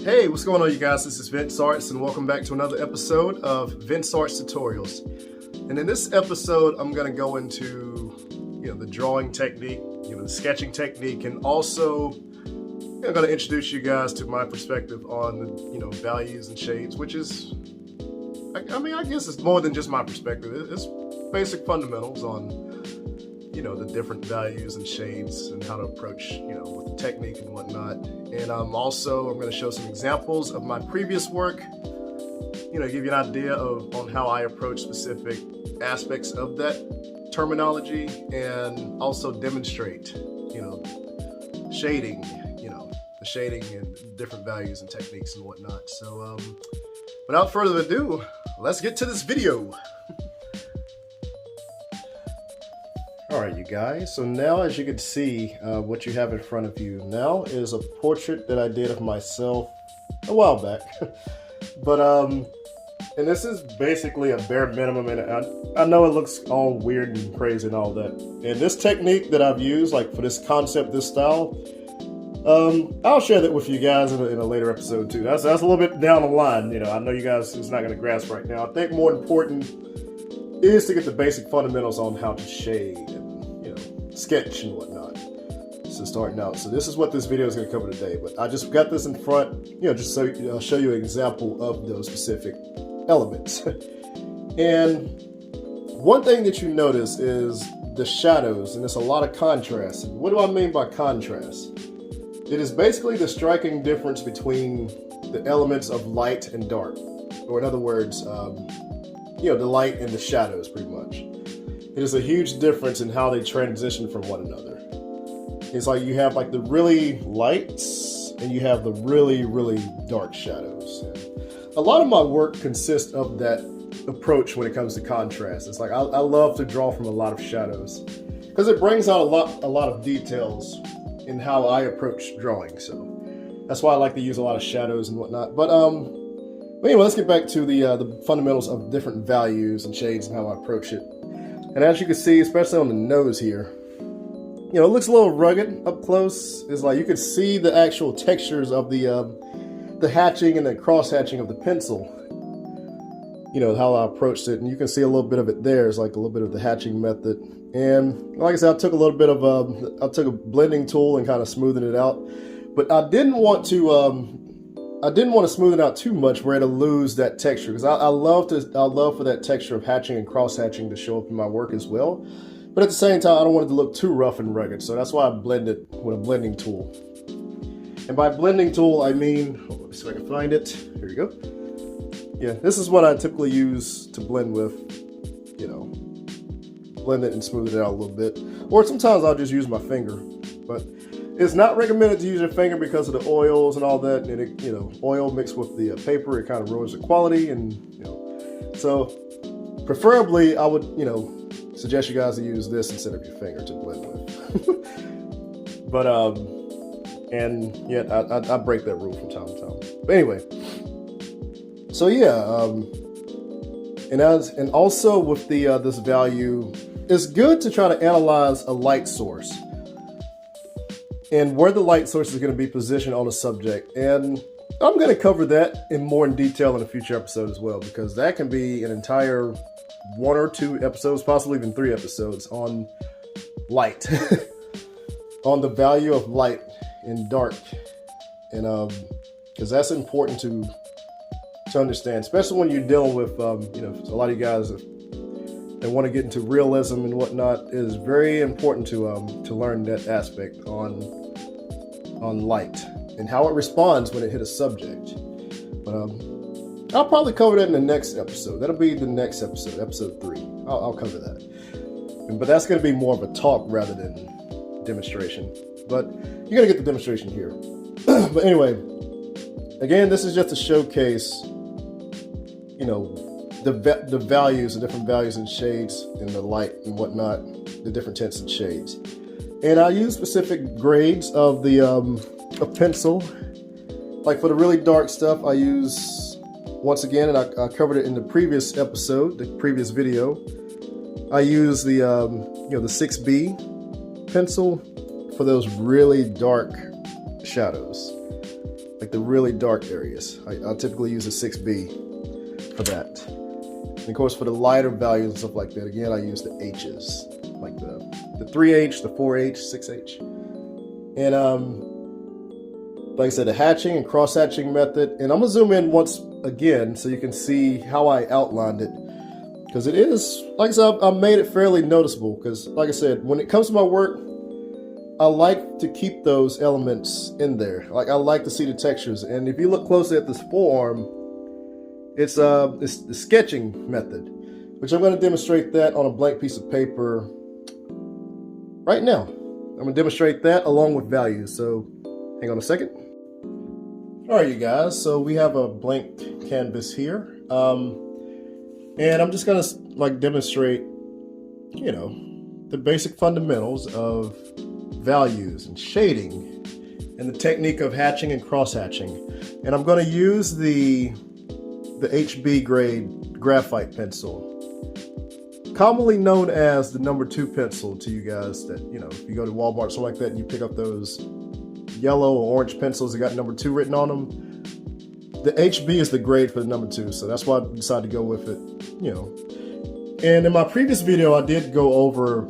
Hey, what's going on, you guys? This is Vince Artz, and welcome back to another episode of Vince Artz Tutorials. And in this episode, I'm going to go into, the drawing technique, the sketching technique, and also I'm going to introduce you guys to my perspective on, values and shades, which is, I guess it's more than just my perspective. It's basic fundamentals on, the different values and shades and how to approach, with the technique and whatnot. And I'm going to show some examples of my previous work, give you an idea on how I approach specific aspects of that terminology, and also demonstrate, shading, the shading and different values and techniques and whatnot. So without further ado, let's get to this video. Alright, you guys, so now as you can see, what you have in front of you now is a portrait that I did of myself a while back. But and this is basically a bare minimum, and I know it looks all weird and crazy and all that. And this technique that I've used, like for this concept, this style, I'll share that with you guys in a later episode too. That's a little bit down the line. I know you guys is not going to grasp right now. I think more important is to get the basic fundamentals on how to shade and sketch and whatnot. So starting out, so this is what this video is going to cover today. But I just got this in front, just so I'll show you an example of those specific elements. And one thing that you notice is the shadows, and there's a lot of contrast. And what do I mean by contrast? It is basically the striking difference between the elements of light and dark, or in other words, the light and the shadows, pretty much. It is a huge difference in how they transition from one another. It's like you have like the really lights and you have the really, really dark shadows. And a lot of my work consists of that approach when it comes to contrast. It's like I love to draw from a lot of shadows because it brings out a lot of details in how I approach drawing. So that's why I like to use a lot of shadows and whatnot. But anyway, let's get back to the fundamentals of different values and shades and how I approach it. And as you can see, especially on the nose here, it looks a little rugged up close. It's like you can see the actual textures of the hatching and the cross hatching of the pencil. How I approached it, and you can see a little bit of it there. It's like a little bit of the hatching method. And like I said, I took a little bit of I took a blending tool and kind of smoothed it out. But I didn't want to smooth it out too much where it'll lose that texture, because I love for that texture of hatching and cross hatching to show up in my work as well. But at the same time, I don't want it to look too rough and rugged, so that's why I blend it with a blending tool. And by blending tool, I mean, let me see if I can find it. Here you go. Yeah, this is what I typically use to blend with. Blend it and smooth it out a little bit. Or sometimes I'll just use my finger, but it's not recommended to use your finger because of the oils and all that. And it, oil mixed with the paper, it kind of ruins the quality. And so preferably, I would suggest you guys to use this instead of your finger to blend with. But and yet I break that rule from time to time. But anyway, so yeah, and also with the this value, it's good to try to analyze a light source and where the light source is going to be positioned on a subject. And I'm going to cover that in detail in a future episode as well, because that can be an entire 1 or 2 episodes, possibly even 3 episodes on light, on the value of light and dark. And because that's important to understand, especially when you're dealing with, a lot of you guys that want to get into realism and whatnot. It is very important to learn that aspect on light and how it responds when it hit a subject. But I'll probably cover that in the next episode. That'll be the next episode, episode 3. I'll cover that. But that's going to be more of a talk rather than demonstration. But you're going to get the demonstration here. But anyway, again, this is just to showcase, the values, the different values and shades in the light and whatnot, the different tints and shades. And I use specific grades of the a pencil. Like for the really dark stuff, I use, once again, and I covered it in the previous episode, the previous video, I use the the 6B pencil for those really dark shadows. like the really dark areas. I typically use a 6B for that. And of course, for the lighter values and stuff like that, again, I use the H's, like the 3H, the 4H, 6H. And like I said, the hatching and cross-hatching method. And I'm gonna zoom in once again so you can see how I outlined it. Because it is, like I said, I made it fairly noticeable. Because like I said, when it comes to my work, I like to keep those elements in there. Like I like to see the textures. And if you look closely at this forearm, it's the sketching method, which I'm going to demonstrate that on a blank piece of paper right now. I'm going to demonstrate that along with values. So hang on a second. All right, you guys. So we have a blank canvas here. And I'm just going to like demonstrate, you know, the basic fundamentals of values and shading and the technique of hatching and cross-hatching. And I'm going to use the HB grade graphite pencil, commonly known as the number 2 pencil to you guys that, you know, if you go to Walmart or something like that and you pick up those yellow or orange pencils that got number 2 written on them, the HB is the grade for the number 2. So that's why I decided to go with it, you know. And in my previous video, I did go over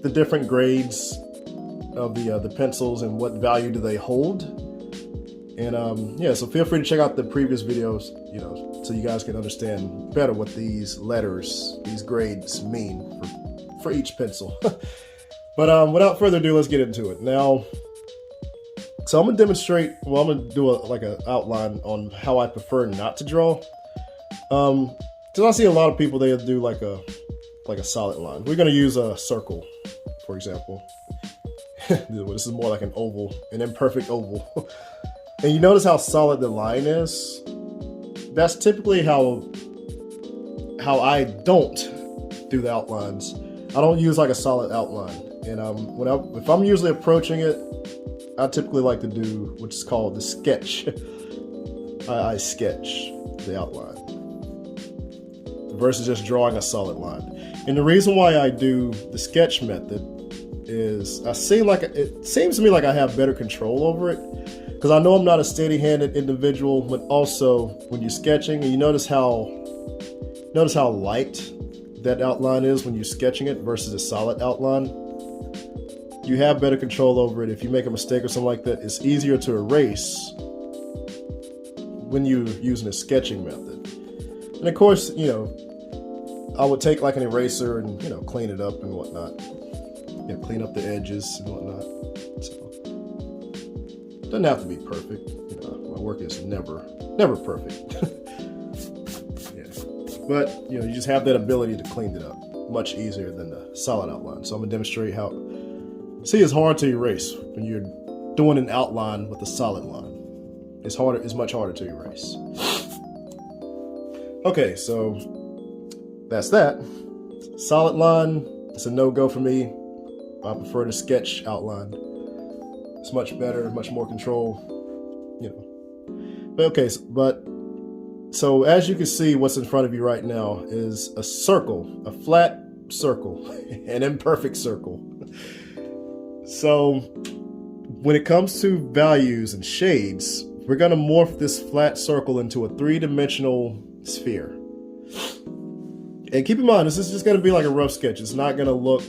the different grades of the pencils and what value do they hold. And yeah, so feel free to check out the previous videos, you know, so you guys can understand better what these letters, these grades mean for each pencil. But without further ado, let's get into it. Now, so I'm gonna demonstrate, well, I'm gonna do like an outline on how I prefer not to draw. Because I see a lot of people, they'll do like a solid line. We're gonna use a circle, for example. This is more like an oval, an imperfect oval. And you notice how solid the line is? That's typically how I don't do the outlines. I don't use like a solid outline. And if I'm usually approaching it, I typically like to do what's called the sketch. I sketch the outline versus just drawing a solid line. And the reason why I do the sketch method is it seems to me like I have better control over it, because I know I'm not a steady-handed individual, but also when you're sketching, and you notice how light that outline is when you're sketching it versus a solid outline. You have better control over it. If you make a mistake or something like that, it's easier to erase when you're using a sketching method. And of course, you know, I would take like an eraser and, you know, clean it up and whatnot. You know, clean up the edges and whatnot. So, doesn't have to be perfect. You know, my work is never perfect. Yeah. But, you know, you just have that ability to clean it up much easier than the solid outline. So I'm gonna demonstrate how. See, it's hard to erase when you're doing an outline with a solid line. It's much harder to erase. Okay, so that's that. Solid line, it's a no-go for me. I prefer the sketch outline. It's much better, much more control, you know. But okay, so as you can see, what's in front of you right now is a circle, a flat circle, an imperfect circle. So when it comes to values and shades, we're gonna morph this flat circle into a 3-dimensional sphere. And keep in mind, this is just gonna be like a rough sketch. It's not gonna look,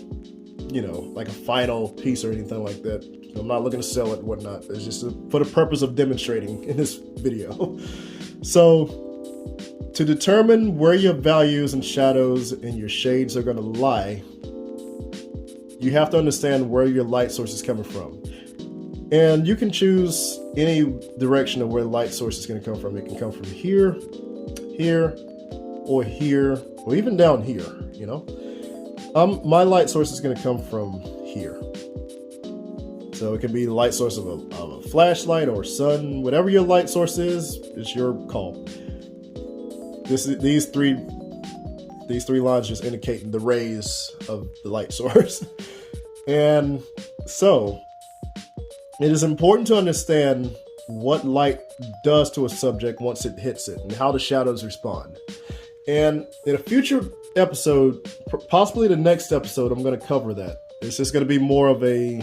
you know, like a final piece or anything like that. I'm not looking to sell it and whatnot. It's just for the purpose of demonstrating in this video. So to determine where your values and shadows and your shades are gonna lie, you have to understand where your light source is coming from. And you can choose any direction of where the light source is going to come from. It can come from here, here, or here, or even down here, you know. My light source is going to come from here. So it can be the light source of a flashlight or sun, whatever your light source is, it's your call. These three lines just indicating the rays of the light source. And so it is important to understand what light does to a subject once it hits it and how the shadows respond. And in a future episode, possibly the next episode, I'm going to cover that. It's just going to be more of a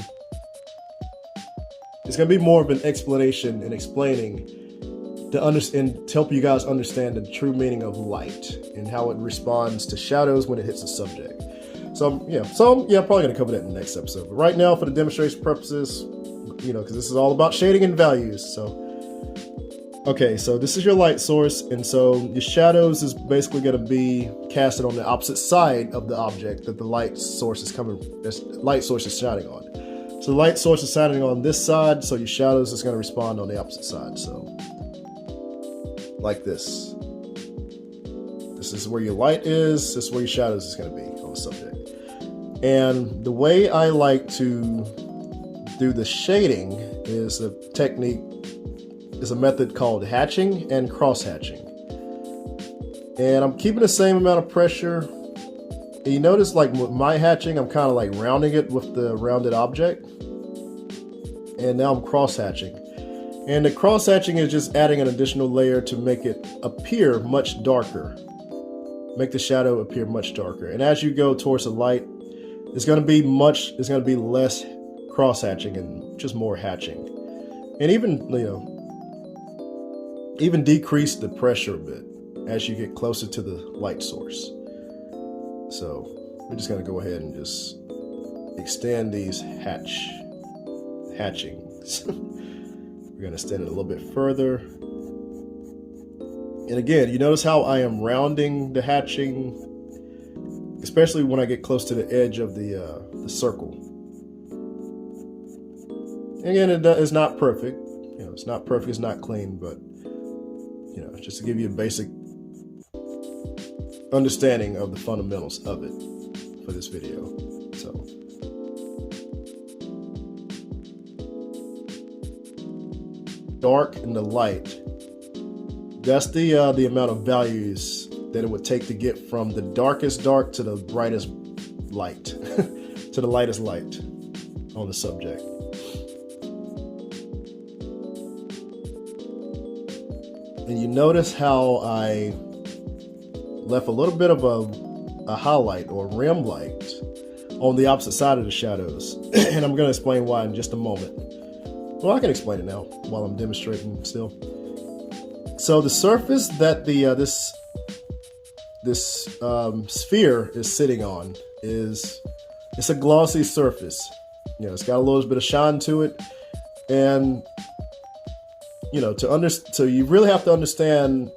It's going to be more of an explanation and explaining to help you guys understand the true meaning of light and how it responds to shadows when it hits a subject. So I'm probably going to cover that in the next episode. But right now, for the demonstration purposes, because this is all about shading and values. So, okay, so this is your light source, and so your shadows is basically going to be casted on the opposite side of the object that the light source is shining on. So the light source is shining on this side, so your shadows is going to respond on the opposite side. So, like this. This is where your light is, this is where your shadows is going to be on the subject. And the way I like to do the shading is a method called hatching and cross hatching. And I'm keeping the same amount of pressure. And you notice, like with my hatching, I'm kind of like rounding it with the rounded object. And now I'm cross hatching. And the cross hatching is just adding an additional layer to make it appear much darker. Make the shadow appear much darker. And as you go towards the light, it's going to be less cross hatching and just more hatching. And even decrease the pressure a bit as you get closer to the light source. So we're just going to go ahead and just extend these hatchings. We're going to extend it a little bit further. And again, you notice how I am rounding the hatching, especially when I get close to the edge of the circle. Again, it's not perfect. It's not perfect, it's not clean, but just to give you a basic understanding of the fundamentals of it for this video. So, dark and the light. That's the amount of values that it would take to get from the darkest dark to the brightest light, to the lightest light on the subject. And you notice how I left a little bit of a highlight or rim light on the opposite side of the shadows. And I'm going to explain why in just a moment. Well, I can explain it now while I'm demonstrating still. So the surface that this sphere is sitting on it's a glossy surface. It's got a little bit of shine to it, and so you really have to understand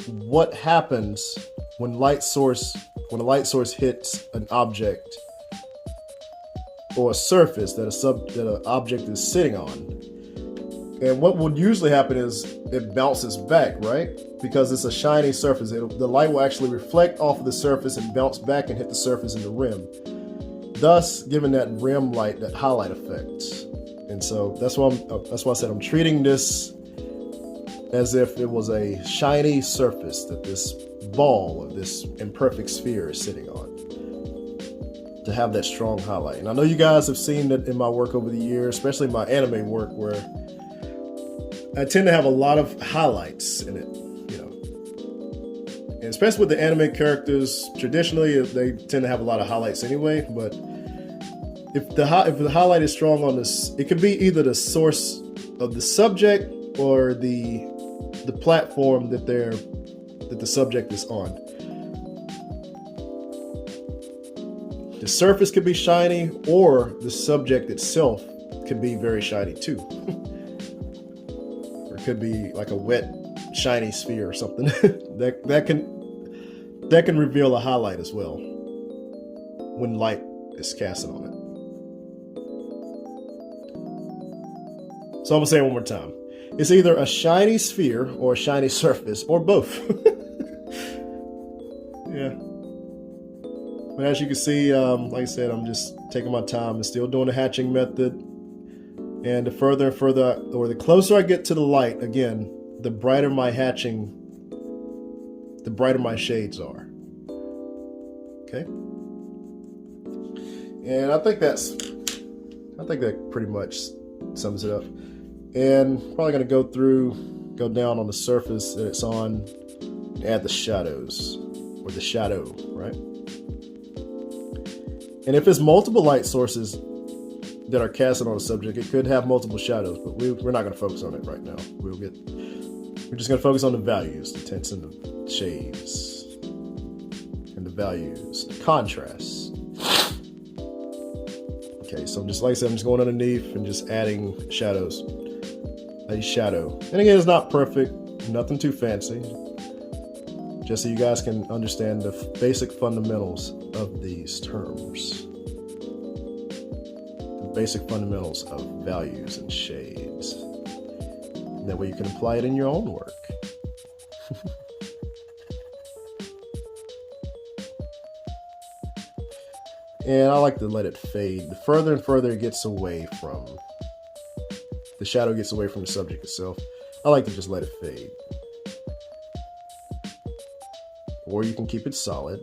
what happens when a light source hits an object or a surface that an object is sitting on. And what would usually happen is it bounces back, right? Because it's a shiny surface. The light will actually reflect off of the surface and bounce back and hit the surface in the rim, thus giving that rim light, that highlight effect. And so that's why I said I'm treating this as if it was a shiny surface that this ball or this imperfect sphere is sitting on, to have that strong highlight. And I know you guys have seen that in my work over the years, especially my anime work, where I tend to have a lot of highlights in it, and especially with the anime characters, traditionally they tend to have a lot of highlights anyway. But if the highlight is strong on this, it could be either the source of the subject or the platform that the subject is on. The surface could be shiny, or the subject itself could be very shiny too. Or it could be like a wet, shiny sphere or something. that can reveal a highlight as well when light is casted on it. So I'm gonna say it one more time. It's either a shiny sphere or a shiny surface, or both. Yeah. But as you can see, like I said, I'm just taking my time and still doing the hatching method. And the further and further, or the closer I get to the light, again, the brighter my hatching, the brighter my shades are. Okay. And I think that pretty much sums it up. And probably going to go down on the surface that it's on, and add the shadows, or the shadow, right? And if it's multiple light sources, that are casted on a subject, it could have multiple shadows, but we're not going to focus on it right now. We're just going to focus on the values, the tints and the shades, and the values, the contrasts. Okay, so just like I said, I'm just going underneath and just adding shadows. A shadow. And again, it's not perfect, nothing too fancy. Just so you guys can understand the basic fundamentals of these terms. The basic fundamentals of values and shades. And that way you can apply it in your own work. And I like to let it fade. The further and further it gets away from, the shadow gets away from the subject itself, I like to just let it fade. Or you can keep it solid.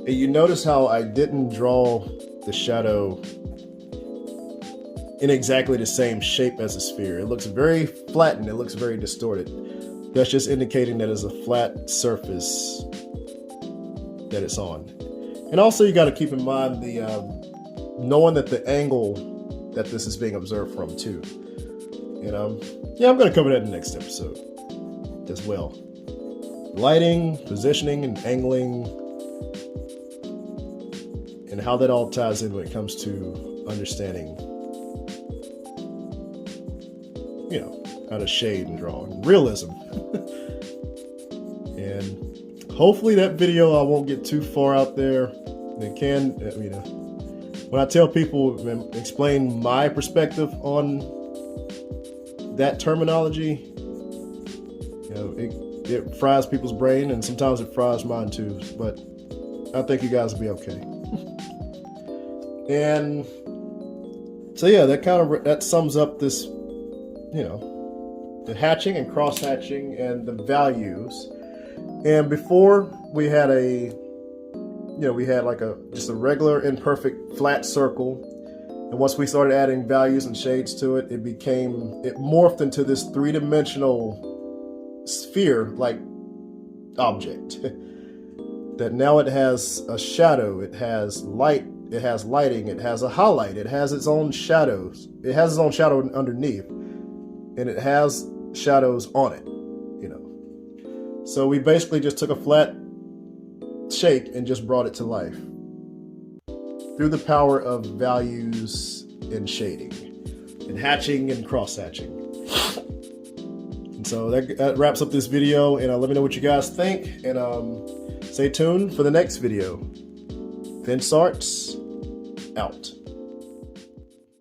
And you notice how I didn't draw the shadow in exactly the same shape as a sphere. It looks very flattened, it looks very distorted. That's just indicating that it's a flat surface that it's on. And also you got to keep in mind the knowing that the angle that this is being observed from too. And yeah, I'm going to cover that in the next episode as well. Lighting, positioning, and angling, and how that all ties in when it comes to understanding, you know, how to shade and draw, and realism. And hopefully that video, I won't get too far out there. It can, you know, when I tell people, explain my perspective on that terminology, you know, it fries people's brain, and sometimes it fries mine too, but I think you guys will be okay. And so yeah, that sums up this, you know, the hatching and cross hatching and the values. And before we had like just a regular imperfect flat circle. And once we started adding values and shades to it, it morphed into this three-dimensional sphere-like object. That now it has a shadow, it has light, it has lighting, it has a highlight, it has its own shadows. It has its own shadow underneath, and it has shadows on it, you know. So we basically just took a flat shape and just brought it to life through the power of values and shading and hatching and cross hatching. And so that wraps up this video, and let me know what you guys think, and stay tuned for the next video. Artz out.